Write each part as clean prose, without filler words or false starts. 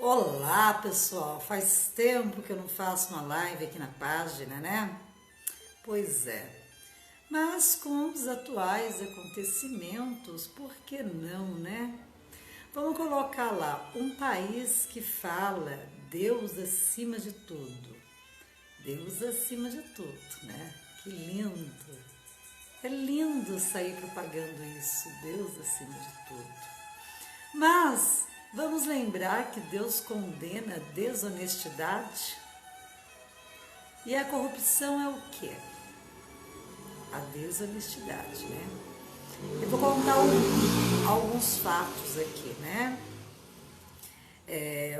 Olá pessoal, faz tempo que eu não faço uma live aqui na página, né? Pois é, mas com os atuais acontecimentos, por que não, né? Vamos colocar lá, um país que fala Deus acima de tudo. Deus acima de tudo, né? Que lindo! É lindo sair propagando isso, Deus acima de tudo. Mas vamos lembrar que Deus condena a desonestidade e a corrupção é o quê? A desonestidade, né? Eu vou contar alguns fatos aqui, né?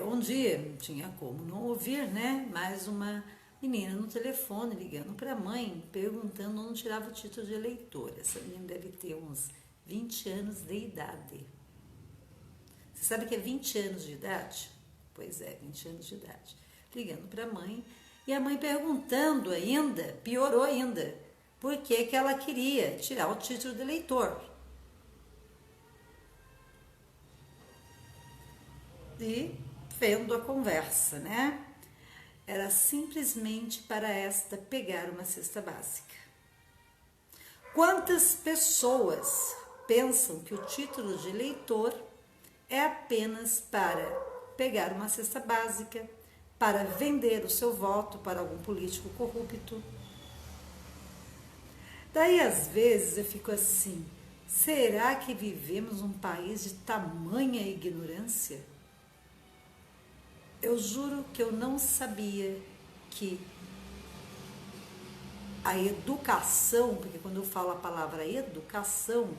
Um dia, não tinha como não ouvir, né? Mais uma menina no telefone ligando para a mãe, perguntando onde tirava o título de eleitor. Essa menina deve ter uns 20 anos de idade. Você sabe que é 20 anos de idade? Pois é, 20 anos de idade. Ligando para a mãe e a mãe perguntando ainda, piorou ainda, por que que ela queria tirar o título de eleitor. E vendo a conversa, né? Era simplesmente para esta pegar uma cesta básica. Quantas pessoas pensam que o título de eleitor é apenas para pegar uma cesta básica, para vender o seu voto para algum político corrupto? Daí, às vezes, eu fico assim, será que vivemos um país de tamanha ignorância? Eu juro que eu não sabia que a educação, porque quando eu falo a palavra educação,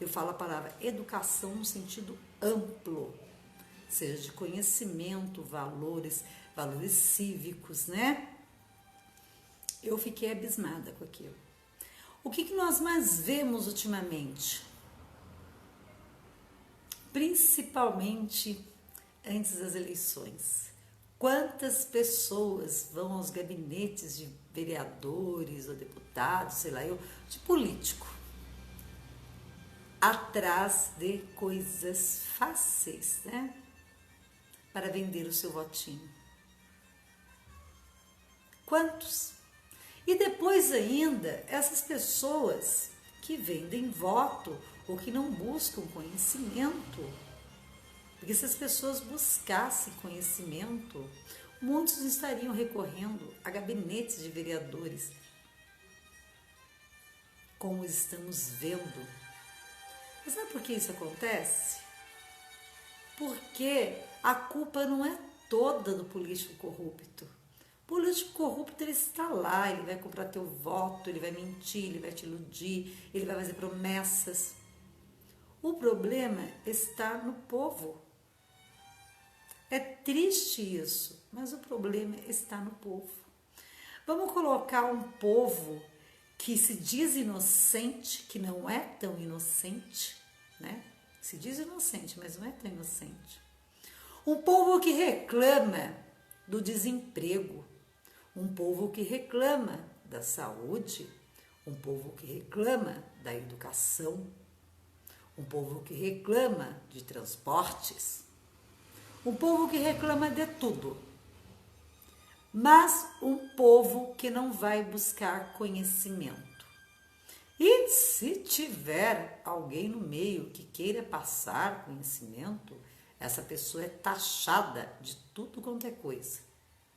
eu falo a palavra educação no sentido amplo, seja de conhecimento, valores cívicos, né? Eu fiquei abismada com aquilo. O que nós mais vemos ultimamente? Principalmente antes das eleições. Quantas pessoas vão aos gabinetes de vereadores ou deputados, sei lá, de político, atrás de coisas fáceis, né? Para vender o seu votinho. Quantos? E depois ainda, essas pessoas que vendem voto ou que não buscam conhecimento. Porque se as pessoas buscassem conhecimento, muitos estariam recorrendo a gabinetes de vereadores, como estamos vendo. Mas sabe por que isso acontece? Porque a culpa não é toda do político corrupto. O político corrupto, ele está lá, ele vai comprar teu voto, ele vai mentir, ele vai te iludir, ele vai fazer promessas. O problema está no povo. É triste isso, mas o problema está no povo. Vamos colocar um povo que se diz inocente, que não é tão inocente, né? Se diz inocente, mas não é tão inocente. Um povo que reclama do desemprego, um povo que reclama da saúde, um povo que reclama da educação, um povo que reclama de transportes, um povo que reclama de tudo, mas um povo que não vai buscar conhecimento. E se tiver alguém no meio que queira passar conhecimento, essa pessoa é taxada de tudo quanto é coisa,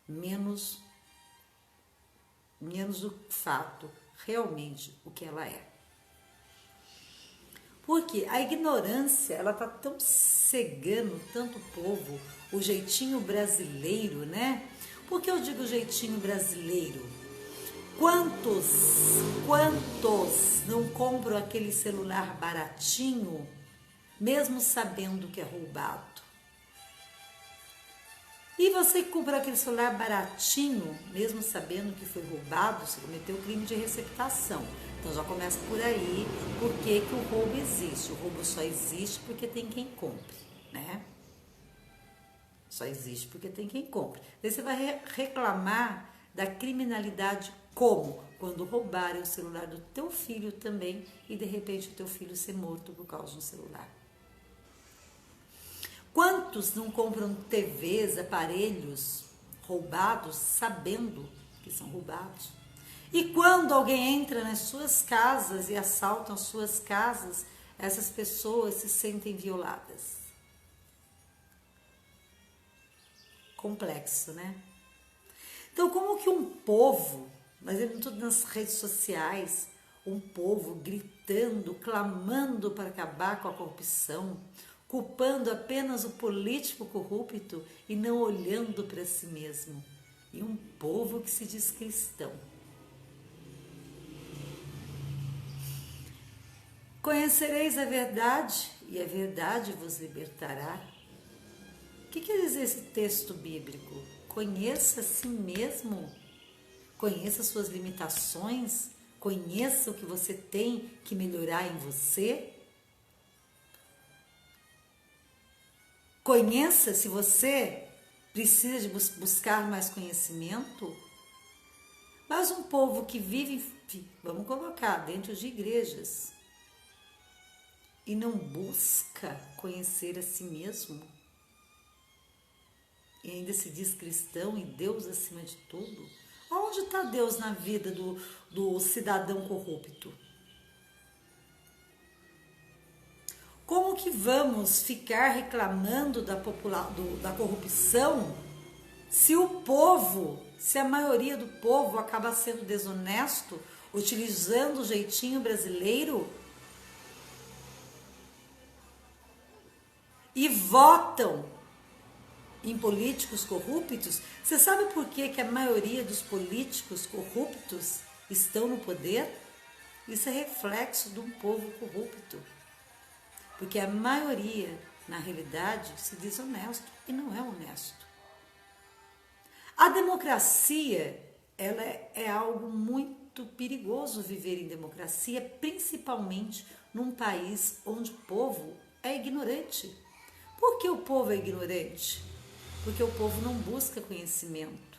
menos o fato, realmente, o que ela é. Porque a ignorância, ela tá tão cegando tanto o povo, o jeitinho brasileiro, né? Por que eu digo jeitinho brasileiro? Quantos não compram aquele celular baratinho, mesmo sabendo que é roubado? E você que comprou aquele celular baratinho, mesmo sabendo que foi roubado, você cometeu crime de receptação. Então já começa por aí, por que o roubo existe. O roubo só existe porque tem quem compre, né? Só existe porque tem quem compre. Daí você vai reclamar da criminalidade como? Quando roubarem o celular do teu filho também e de repente o teu filho ser morto por causa do celular. Quantos não compram TVs, aparelhos roubados, sabendo que são roubados? E quando alguém entra nas suas casas e assaltam as suas casas, essas pessoas se sentem violadas. Complexo, né? Então, como que um povo, mas eu não estou nas redes sociais, um povo gritando, clamando para acabar com a corrupção, culpando apenas o político corrupto e não olhando para si mesmo. E um povo que se diz cristão. Conhecereis a verdade e a verdade vos libertará. O que quer dizer esse texto bíblico? Conheça a si mesmo, conheça suas limitações, conheça o que você tem que melhorar em você. Conheça se você precisa de buscar mais conhecimento. Mas um povo que vive, vamos colocar, dentro de igrejas e não busca conhecer a si mesmo, e ainda se diz cristão e Deus acima de tudo, onde está Deus na vida do cidadão corrupto? Como que vamos ficar reclamando da corrupção se a maioria do povo acaba sendo desonesto, utilizando o jeitinho brasileiro e votam em políticos corruptos? Você sabe por que a maioria dos políticos corruptos estão no poder? Isso é reflexo de um povo corrupto. Porque a maioria, na realidade, se diz honesto e não é honesto. A democracia, ela é algo muito perigoso viver em democracia, principalmente num país onde o povo é ignorante. Por que o povo é ignorante? Porque o povo não busca conhecimento.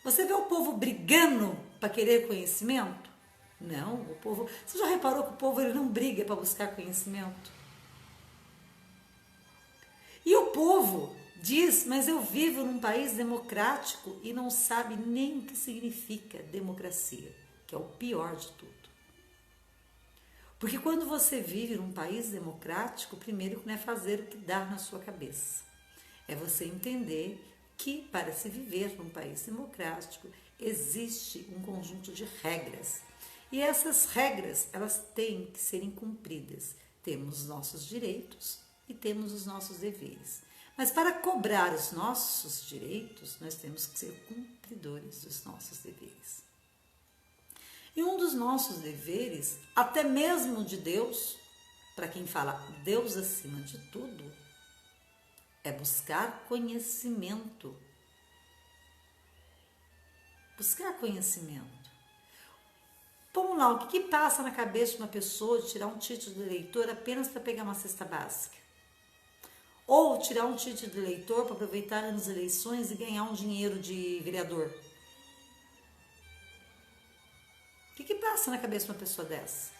Você vê o povo brigando para querer conhecimento? Não, o povo... Você já reparou que o povo ele não briga para buscar conhecimento? E o povo diz, mas eu vivo num país democrático e não sabe nem o que significa democracia, que é o pior de tudo. Porque quando você vive num país democrático, primeiro não é fazer o que dá na sua cabeça. É você entender que para se viver num país democrático existe um conjunto de regras. E essas regras, elas têm que serem cumpridas. Temos os nossos direitos e temos os nossos deveres. Mas para cobrar os nossos direitos, nós temos que ser cumpridores dos nossos deveres. E um dos nossos deveres, até mesmo de Deus, para quem fala Deus acima de tudo, é buscar conhecimento. Buscar conhecimento. Vamos lá, o que passa na cabeça de uma pessoa de tirar um título de eleitor apenas para pegar uma cesta básica? Ou tirar um título de eleitor para aproveitar nas eleições e ganhar um dinheiro de vereador? O que passa na cabeça de uma pessoa dessa?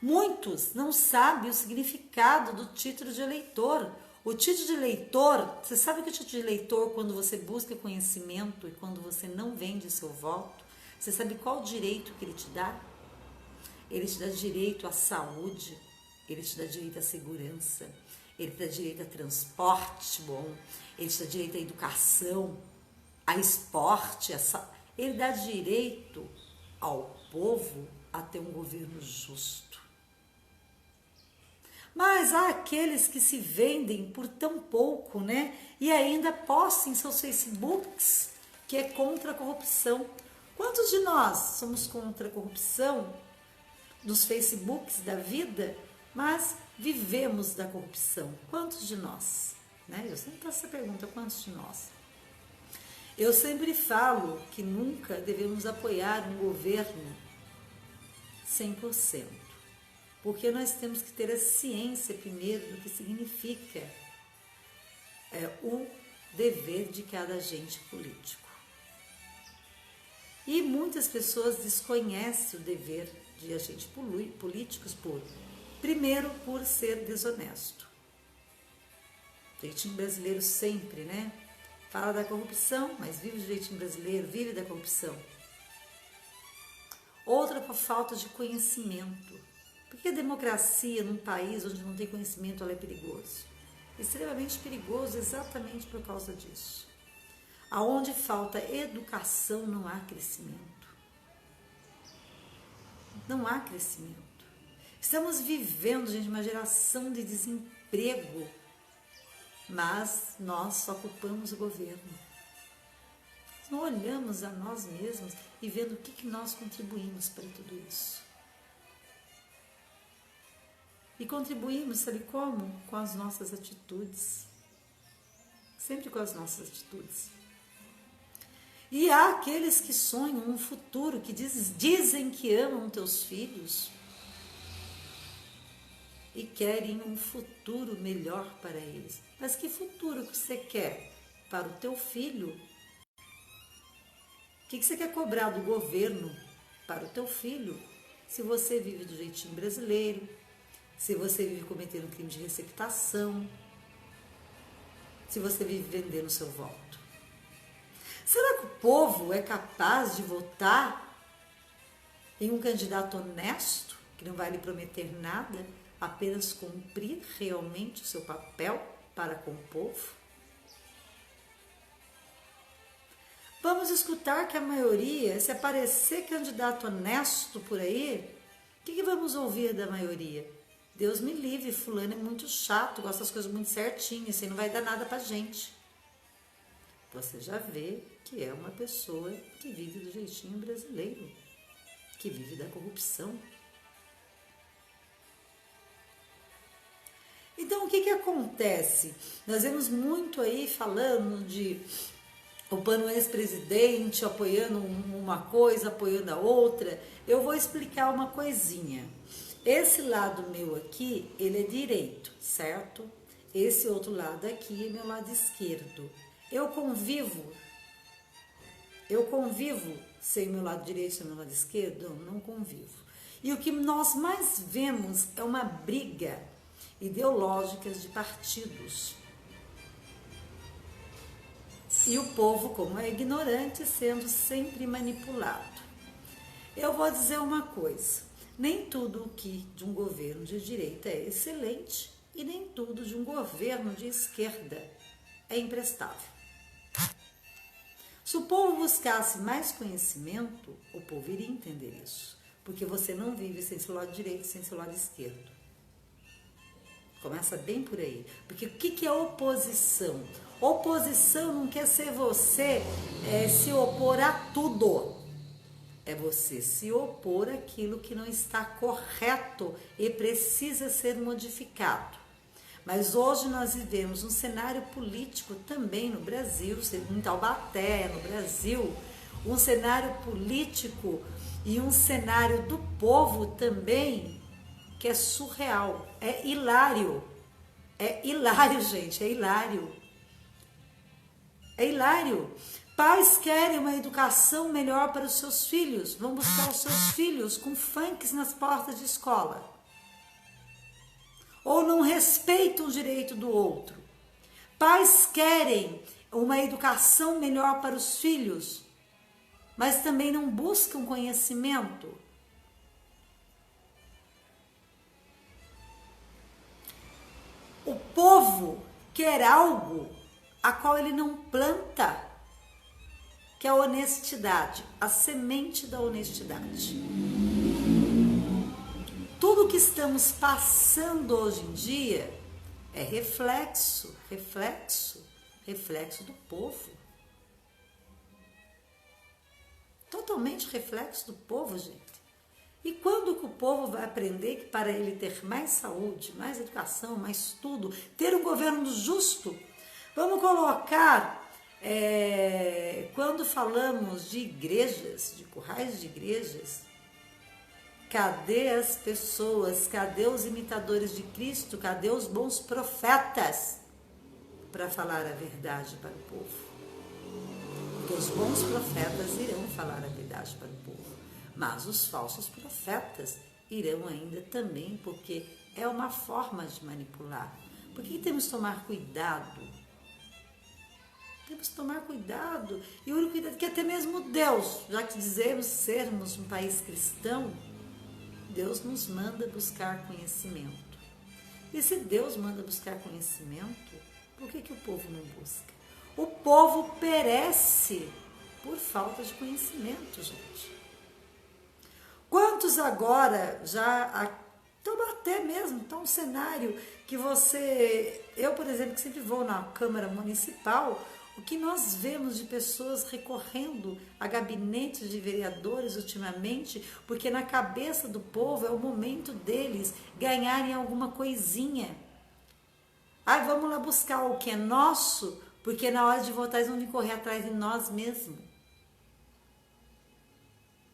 Muitos não sabem o significado do título de eleitor. O título de eleitor, você sabe que o título de eleitor, quando você busca conhecimento e quando você não vende seu voto, você sabe qual o direito que ele te dá? Ele te dá direito à saúde, ele te dá direito à segurança, ele te dá direito a transporte bom, ele te dá direito à educação, a esporte, ele dá direito ao povo a ter um governo justo. Mas há aqueles que se vendem por tão pouco, né? E ainda postam em seus Facebooks que é contra a corrupção. Quantos de nós somos contra a corrupção dos Facebooks da vida, mas vivemos da corrupção? Quantos de nós? Né? Eu sempre faço essa pergunta, quantos de nós? Eu sempre falo que nunca devemos apoiar um governo 100%, porque nós temos que ter a ciência primeiro do que significa o dever de cada agente político. E muitas pessoas desconhecem o dever de agentes políticos primeiro, por ser desonesto. Jeitinho brasileiro sempre, né? Fala da corrupção, mas vive do jeitinho brasileiro, vive da corrupção. Outra por falta de conhecimento. Porque a democracia num país onde não tem conhecimento, ela é perigoso. Extremamente perigoso exatamente por causa disso. Aonde falta educação, não há crescimento. Não há crescimento. Estamos vivendo, gente, uma geração de desemprego, mas nós só culpamos o governo. Não olhamos a nós mesmos e vendo o que nós contribuímos para tudo isso. E contribuímos, sabe como? Com as nossas atitudes. Sempre com as nossas atitudes. E há aqueles que sonham um futuro, que dizem que amam teus filhos e querem um futuro melhor para eles. Mas que futuro que você quer para o teu filho? O que você quer cobrar do governo para o teu filho se você vive do jeitinho brasileiro, se você vive cometendo crime de receptação, se você vive vendendo seu voto? Será que o povo é capaz de votar em um candidato honesto, que não vai lhe prometer nada, apenas cumprir realmente o seu papel para com o povo? Vamos escutar que a maioria, se aparecer candidato honesto por aí, o que vamos ouvir da maioria? Deus me livre, fulano é muito chato, gosta das coisas muito certinhas, isso aí não vai dar nada pra gente. Você já vê que é uma pessoa que vive do jeitinho brasileiro, que vive da corrupção. Então, o que acontece? Nós vemos muito aí falando de o plano ex-presidente apoiando uma coisa, apoiando a outra. Eu vou explicar uma coisinha. Esse lado meu aqui, ele é direito, certo? Esse outro lado aqui é meu lado esquerdo. Eu convivo sem o meu lado direito e o meu lado esquerdo? Não convivo. E o que nós mais vemos é uma briga ideológica de partidos. E o povo, como é ignorante, sendo sempre manipulado. Eu vou dizer uma coisa, nem tudo o que de um governo de direita é excelente e nem tudo de um governo de esquerda é imprestável. Se o povo buscasse mais conhecimento, o povo iria entender isso, porque você não vive sem seu lado direito, sem seu lado esquerdo. Começa bem por aí, porque o que é oposição? Oposição não quer ser você se opor a tudo. É você se opor àquilo que não está correto e precisa ser modificado. Mas hoje nós vivemos um cenário político também no Brasil, em Taubaté, no Brasil, um cenário político e um cenário do povo também que é surreal, é hilário, gente, é hilário. É hilário. Pais querem uma educação melhor para os seus filhos, vão buscar os seus filhos com funks nas portas de escola. Ou não respeitam o direito do outro. Pais querem uma educação melhor para os filhos, mas também não buscam conhecimento. O povo quer algo a qual ele não planta, que é a honestidade, a semente da honestidade. Tudo que estamos passando hoje em dia é reflexo do povo. Totalmente reflexo do povo, gente. E quando que o povo vai aprender que para ele ter mais saúde, mais educação, mais tudo, ter um governo justo, vamos colocar, quando falamos de igrejas, de currais de igrejas, cadê as pessoas, cadê os imitadores de Cristo, cadê os bons profetas para falar a verdade para o povo? Porque os bons profetas irão falar a verdade para o povo, mas os falsos profetas irão ainda também, porque é uma forma de manipular. Por que temos que tomar cuidado? Temos que tomar cuidado, e o único cuidado que até mesmo Deus, já que dizemos sermos um país cristão, Deus nos manda buscar conhecimento. E se Deus manda buscar conhecimento, por que o povo não busca? O povo perece por falta de conhecimento, gente. Quantos agora já estão até mesmo, está um cenário que eu, por exemplo, que sempre vou na Câmara Municipal, o que nós vemos de pessoas recorrendo a gabinetes de vereadores ultimamente, porque na cabeça do povo é o momento deles ganharem alguma coisinha. Vamos lá buscar o que é nosso, porque na hora de votar eles vão vir correr atrás de nós mesmos.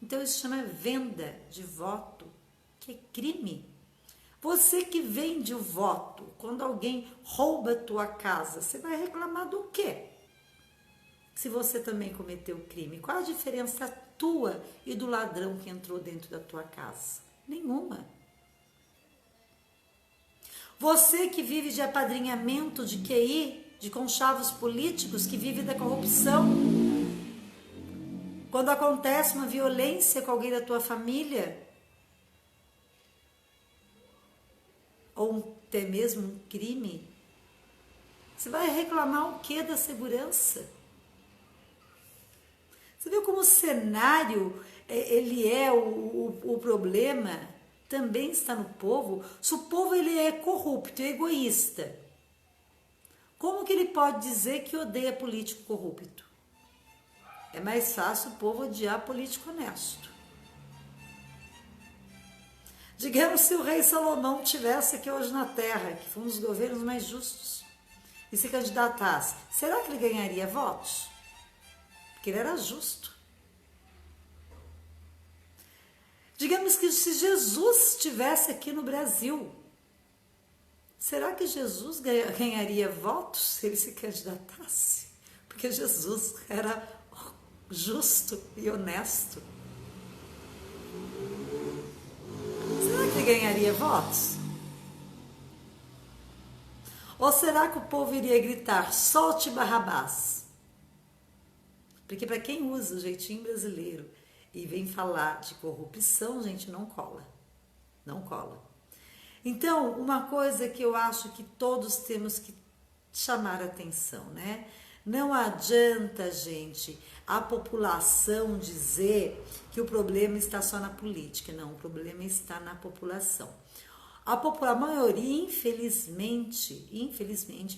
Então isso chama venda de voto, que é crime. Você que vende o voto, quando alguém rouba a tua casa, você vai reclamar do quê? Se você também cometeu crime, qual a diferença tua e do ladrão que entrou dentro da tua casa? Nenhuma. Você que vive de apadrinhamento de QI, de conchavos políticos, que vive da corrupção, quando acontece uma violência com alguém da tua família, ou até mesmo um crime, você vai reclamar o que da segurança? Você viu como o cenário, ele é o problema, também está no povo? Se o povo ele é corrupto, egoísta, como que ele pode dizer que odeia político corrupto? É mais fácil o povo odiar político honesto. Digamos se o rei Salomão tivesse aqui hoje na terra, que foi um dos governos mais justos, e se candidatasse, será que ele ganharia votos? Porque ele era justo. Digamos que se Jesus estivesse aqui no Brasil, será que Jesus ganharia votos se ele se candidatasse? Porque Jesus era justo e honesto. Será que ele ganharia votos? Ou será que o povo iria gritar, solte Barrabás? Porque para quem usa o jeitinho brasileiro e vem falar de corrupção, gente, não cola. Não cola. Então, uma coisa que eu acho que todos temos que chamar atenção, né? Não adianta, gente, a população dizer que o problema está só na política. Não, o problema está na população. A maioria, infelizmente,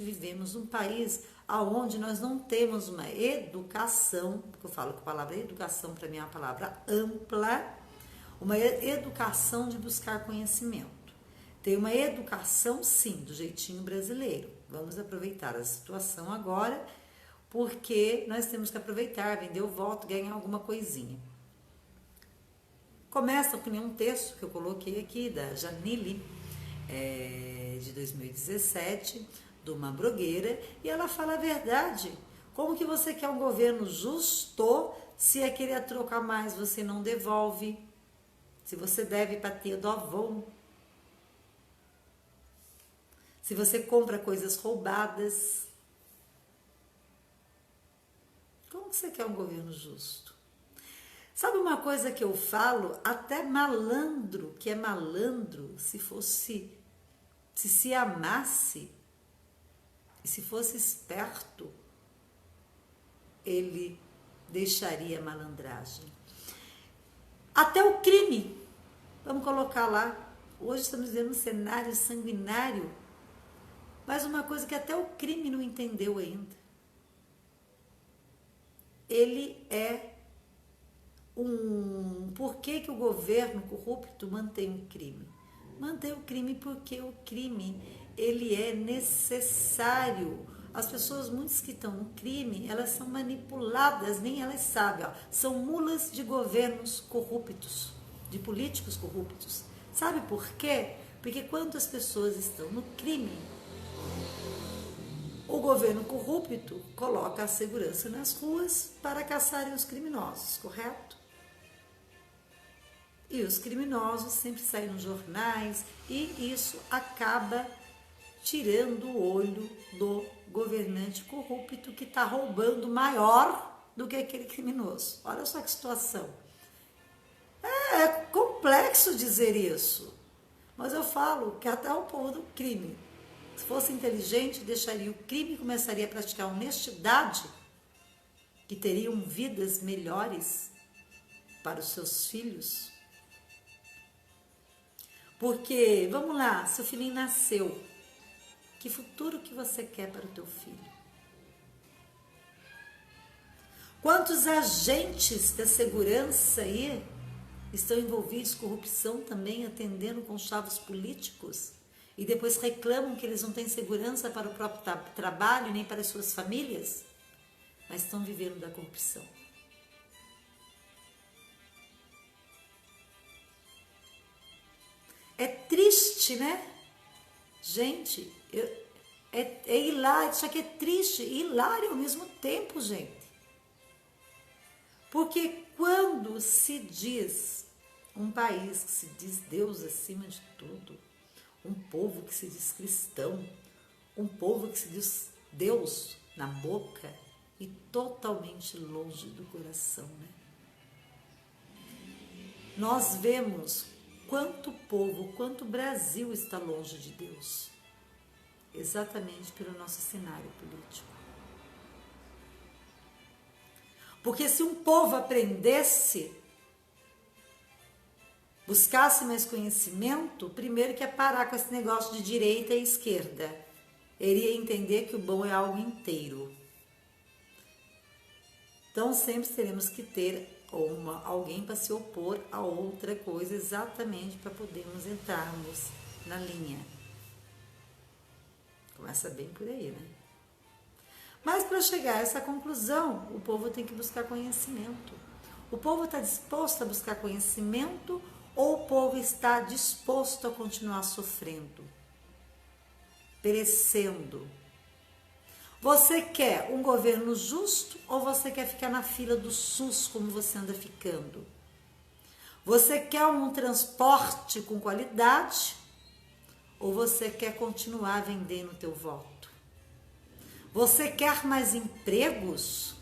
vivemos num país onde nós não temos uma educação, porque eu falo que a palavra educação para mim é uma palavra ampla, uma educação de buscar conhecimento. Tem uma educação, sim, do jeitinho brasileiro. Vamos aproveitar a situação agora, porque nós temos que aproveitar, vender o voto, ganhar alguma coisinha. Começa com um texto que eu coloquei aqui, da Janile, de 2017, de uma blogueira, e ela fala a verdade. Como que você quer um governo justo se é querer trocar mais, você não devolve? Se você deve para ter do avô? Se você compra coisas roubadas? Como que você quer um governo justo? Sabe uma coisa que eu falo? Até malandro, que é malandro, se amasse, e se fosse esperto, ele deixaria a malandragem. Até o crime, vamos colocar lá, hoje estamos vivendo um cenário sanguinário, mas uma coisa que até o crime não entendeu ainda. Ele é por que o governo corrupto mantém o crime? Mantém o crime porque o crime, ele é necessário. As pessoas, muitas que estão no crime, elas são manipuladas, nem elas sabem. São mulas de governos corruptos, de políticos corruptos. Sabe por quê? Porque quando as pessoas estão no crime, o governo corrupto coloca a segurança nas ruas para caçarem os criminosos, correto? E os criminosos sempre saem nos jornais e isso acaba tirando o olho do governante corrupto que está roubando maior do que aquele criminoso. Olha só que situação. É complexo dizer isso, mas eu falo que até o povo do crime, se fosse inteligente, deixaria o crime e começaria a praticar honestidade, que teriam vidas melhores para os seus filhos. Porque, vamos lá, seu filhinho nasceu, que futuro que você quer para o teu filho? Quantos agentes da segurança aí estão envolvidos em corrupção também, atendendo com chavos políticos, e depois reclamam que eles não têm segurança para o próprio trabalho, nem para as suas famílias, mas estão vivendo da corrupção. É triste, né? Gente, é hilário, isso aqui é triste e hilário ao mesmo tempo, gente. Porque quando se diz um país que se diz Deus acima de tudo, um povo que se diz cristão, um povo que se diz Deus na boca e totalmente longe do coração, né? Nós vemos quanto povo, quanto Brasil está longe de Deus, exatamente pelo nosso cenário político. Porque se um povo aprendesse, buscasse mais conhecimento, primeiro que ia parar com esse negócio de direita e esquerda. Ele ia entender que o bom é algo inteiro. Então sempre teremos que ter alguém para se opor a outra coisa, exatamente para podermos entrarmos na linha. Começa bem por aí, né? Mas para chegar a essa conclusão, o povo tem que buscar conhecimento. O povo está disposto a buscar conhecimento ou o povo está disposto a continuar sofrendo, perecendo? Você quer um governo justo ou você quer ficar na fila do SUS como você anda ficando? Você quer um transporte com qualidade ou você quer continuar vendendo o teu voto? Você quer mais empregos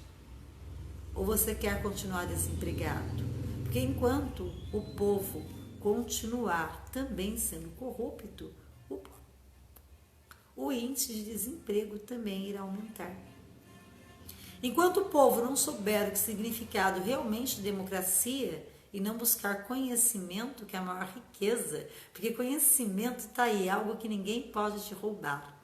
ou você quer continuar desempregado? Porque enquanto o povo continuar também sendo corrupto, o índice de desemprego também irá aumentar. Enquanto o povo não souber o que significado realmente de democracia e não buscar conhecimento, que é a maior riqueza, porque conhecimento está aí, algo que ninguém pode te roubar.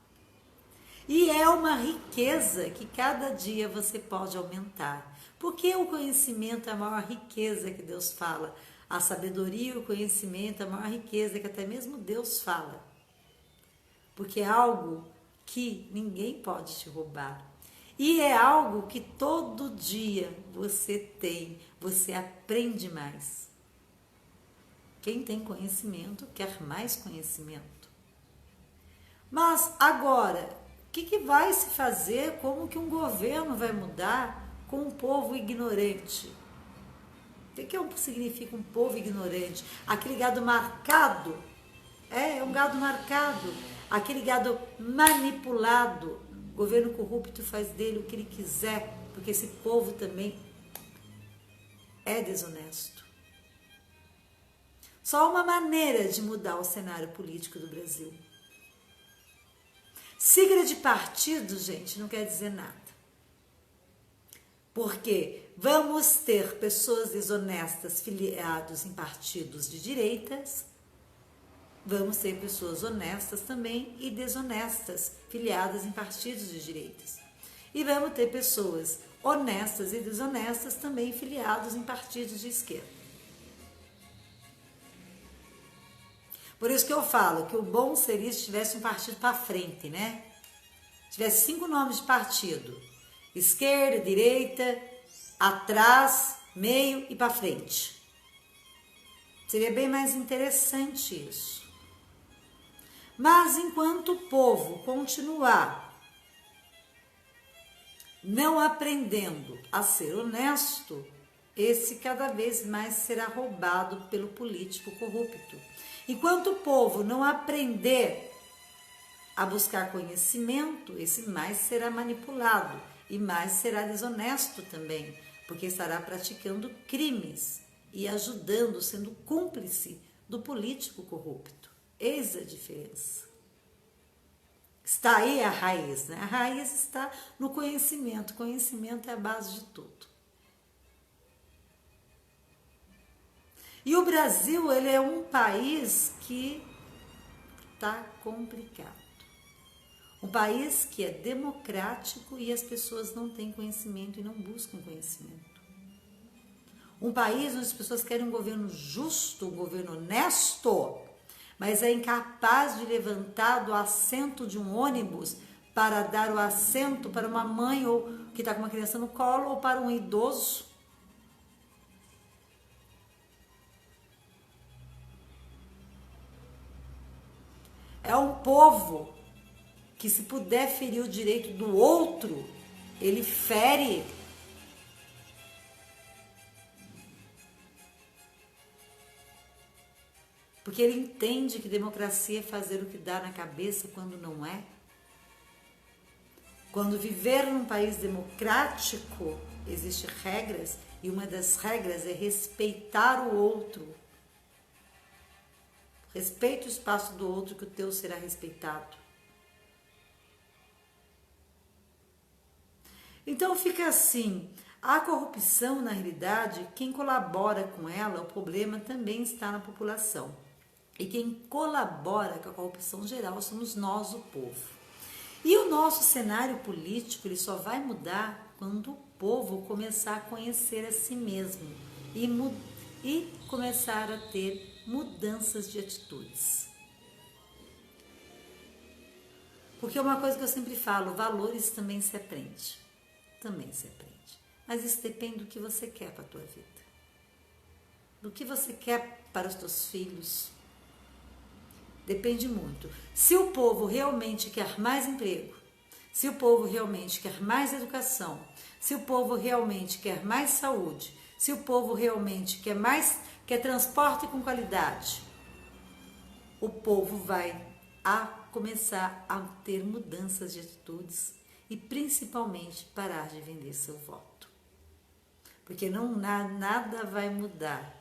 E é uma riqueza que cada dia você pode aumentar. Porque o conhecimento é a maior riqueza que Deus fala. A sabedoria e o conhecimento é a maior riqueza que até mesmo Deus fala. Porque é algo que ninguém pode te roubar. E é algo que todo dia você tem, você aprende mais. Quem tem conhecimento quer mais conhecimento. Mas agora, o que vai se fazer? Como que um governo vai mudar com um povo ignorante? O que significa um povo ignorante? Aquele gado marcado, é um gado marcado, aquele gado manipulado. O governo corrupto faz dele o que ele quiser, porque esse povo também é desonesto. Só uma maneira de mudar o cenário político do Brasil. Sigla de partido, gente, não quer dizer nada. Porque vamos ter pessoas desonestas filiadas em partidos de direitas, vamos ter pessoas honestas também e desonestas filiadas em partidos de direitas. E vamos ter pessoas honestas e desonestas também filiadas em partidos de esquerda. Por isso que eu falo que o bom seria se tivesse um partido para frente, né? Se tivesse 5 nomes de partido: esquerda, direita, atrás, meio e para frente. Seria bem mais interessante isso. Mas enquanto o povo continuar não aprendendo a ser honesto, esse cada vez mais será roubado pelo político corrupto. Enquanto o povo não aprender a buscar conhecimento, esse mais será manipulado e mais será desonesto também, porque estará praticando crimes e ajudando, sendo cúmplice do político corrupto. Eis a diferença. Está aí a raiz, né? A raiz está no conhecimento. Conhecimento é a base de tudo. E o Brasil, ele é um país que está complicado. Um país que é democrático e as pessoas não têm conhecimento e não buscam conhecimento. Um país onde as pessoas querem um governo justo, um governo honesto, mas é incapaz de levantar do assento de um ônibus para dar o assento para uma mãe ou que está com uma criança no colo ou para um idoso. É um povo que, se puder ferir o direito do outro, ele fere. Porque ele entende que democracia é fazer o que dá na cabeça quando não é. Quando viver num país democrático, existem regras, e uma das regras é respeitar o outro. Respeite o espaço do outro, que o teu será respeitado. Então fica assim, a corrupção, na realidade, quem colabora com ela, o problema também está na população. E quem colabora com a corrupção geral somos nós, o povo. E o nosso cenário político, ele só vai mudar quando o povo começar a conhecer a si mesmo e começar a ter mudanças de atitudes. Porque uma coisa que eu sempre falo, valores também se aprende. Também se aprende. Mas isso depende do que você quer para a tua vida. Do que você quer para os teus filhos. Depende muito. Se o povo realmente quer mais emprego, se o povo realmente quer mais educação, se o povo realmente quer mais saúde, se o povo realmente quer transporte com qualidade, o povo vai começar a ter mudanças de atitudes e principalmente parar de vender seu voto. Porque nada vai mudar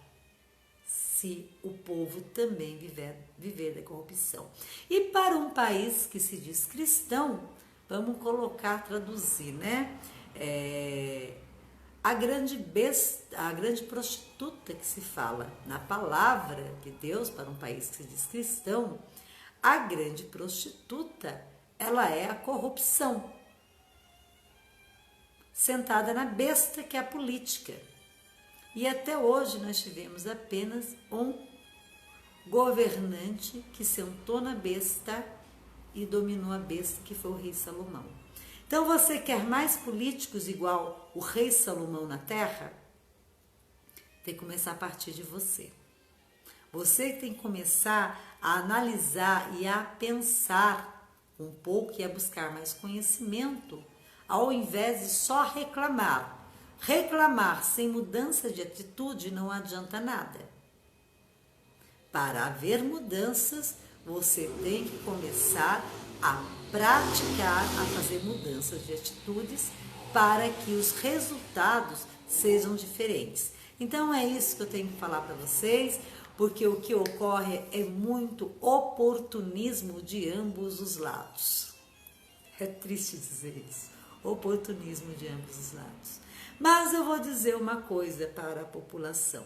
se o povo também viver da corrupção. E para um país que se diz cristão, vamos traduzir, né? A grande prostituta que se fala na palavra de Deus para um país que se diz cristão, a grande prostituta, ela é a corrupção, sentada na besta que é a política. E até hoje nós tivemos apenas um governante que sentou na besta e dominou a besta, que foi o rei Salomão. Então você quer mais políticos igual o rei Salomão na terra? Tem que começar a partir de você. Você tem que começar a analisar e a pensar um pouco e a buscar mais conhecimento, ao invés de só reclamar. Reclamar sem mudança de atitude não adianta nada. Para haver mudanças, você tem que começar a praticar, a fazer mudanças de atitudes para que os resultados sejam diferentes. Então é isso que eu tenho que falar para vocês, porque o que ocorre é muito oportunismo de ambos os lados. É triste dizer isso, oportunismo de ambos os lados. Mas eu vou dizer uma coisa para a população.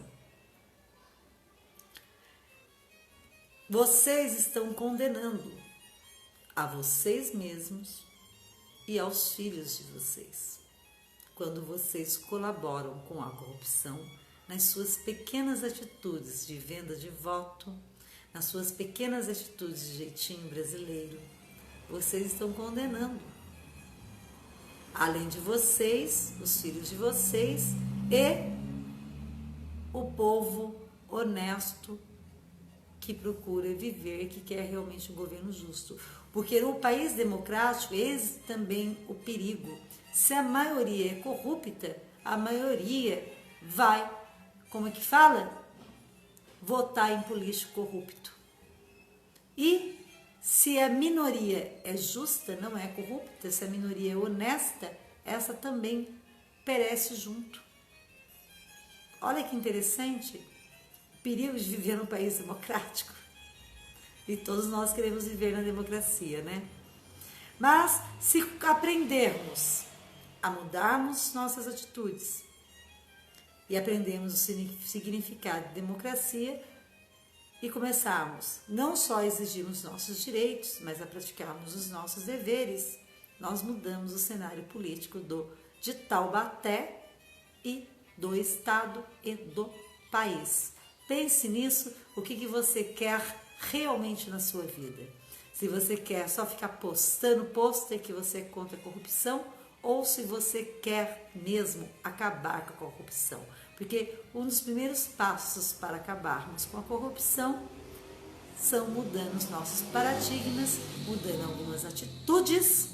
Vocês estão condenando a vocês mesmos e aos filhos de vocês, quando vocês colaboram com a corrupção nas suas pequenas atitudes de venda de voto, nas suas pequenas atitudes de jeitinho brasileiro. Vocês estão condenando. Além de vocês, os filhos de vocês e o povo honesto que procura viver, que quer realmente um governo justo. Porque no país democrático existe também o perigo. Se a maioria é corrupta, a maioria vai, como é que fala? Votar em político corrupto. E Se a minoria é justa, não é corrupta, se a minoria é honesta, essa também perece junto. Olha que interessante, o perigo de viver num país democrático. E todos nós queremos viver na democracia, né? Mas se aprendermos a mudarmos nossas atitudes e aprendermos o significado de democracia e começarmos não só a exigirmos nossos direitos, mas a praticarmos os nossos deveres, nós mudamos o cenário político de Taubaté e do Estado e do país. Pense nisso, o que você quer realmente na sua vida. Se você quer só ficar postando pôster que você é contra a corrupção, ou se você quer mesmo acabar com a corrupção. Porque um dos primeiros passos para acabarmos com a corrupção são mudando os nossos paradigmas, mudando algumas atitudes.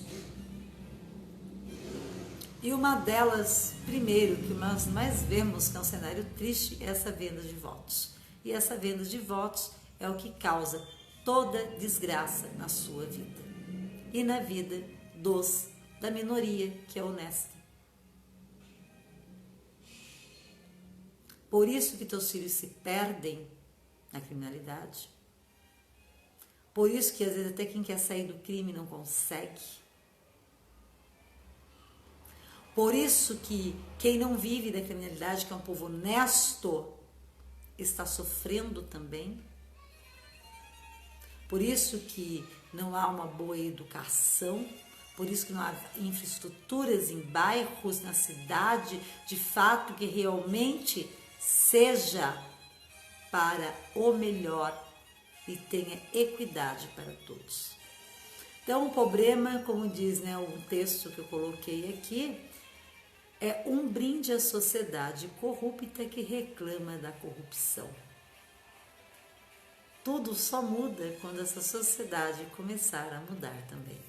E uma delas, primeiro, que nós mais vemos que é um cenário triste, é essa venda de votos. E essa venda de votos é o que causa toda desgraça na sua vida e na vida da minoria que é honesta. Por isso que teus filhos se perdem na criminalidade. Por isso que às vezes até quem quer sair do crime não consegue. Por isso que quem não vive da criminalidade, que é um povo honesto, está sofrendo também. Por isso que não há uma boa educação, por isso que não há infraestruturas em bairros, na cidade, de fato que realmente seja para o melhor e tenha equidade para todos. Então, o problema, como diz, né, um texto que eu coloquei aqui, é um brinde à sociedade corrupta que reclama da corrupção. Tudo só muda quando essa sociedade começar a mudar também.